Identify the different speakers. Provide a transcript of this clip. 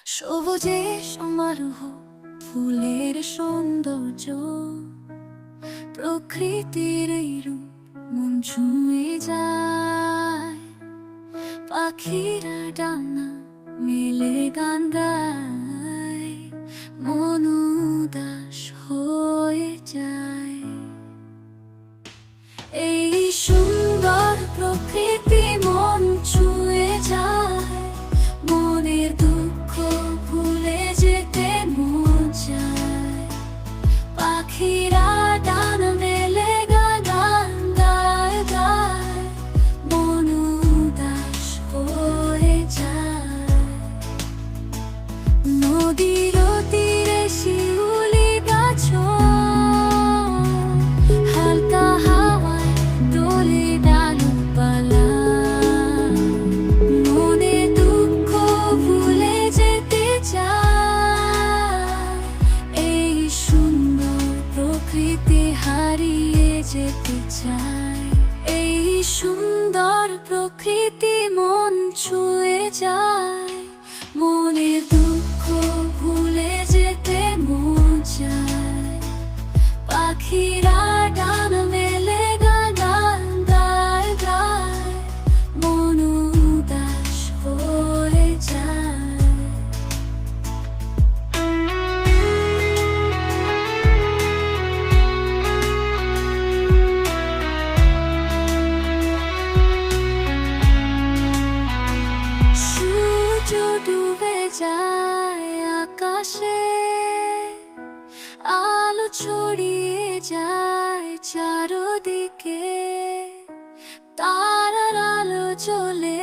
Speaker 1: সবুজে সমারোহ, ফুলের সৌন্দর্য, প্রকৃতির এই রূপ মন ছুঁয়ে যায়। পাখিরা ডানা মেলে গান গায়, মন উদাস হয়ে যায়। এই সুন্দর প্রকৃতি মন ছুঁয়ে যায়, মনের দুঃখ ভুলে যেতে মন চায়। পাখিরা ডানা মেলে গান গায় গায়, মন উদাস হয়ে যায়। নদীর তীরে শিউলি গাছ হালকা হাওয়ায় দোলে ডালপালা, মনে দুঃখ ভুলে যেতে চায়। এই সুন্দর প্রকৃতি হারিয়ে যেতে চায়। এই সুন্দর প্রকৃতি মন ছুঁয়ে যায়, মনের দুঃখ ভুলে যেতে মন চায়। পাখিরা ডানা মেলে গান গায় গায়, মন উদাস হয়ে যায়। সূর্য ডুবে যায় আকাশে, আলো ছড়িয়ে যায় চারদিকে। তারার আলো জ্বলে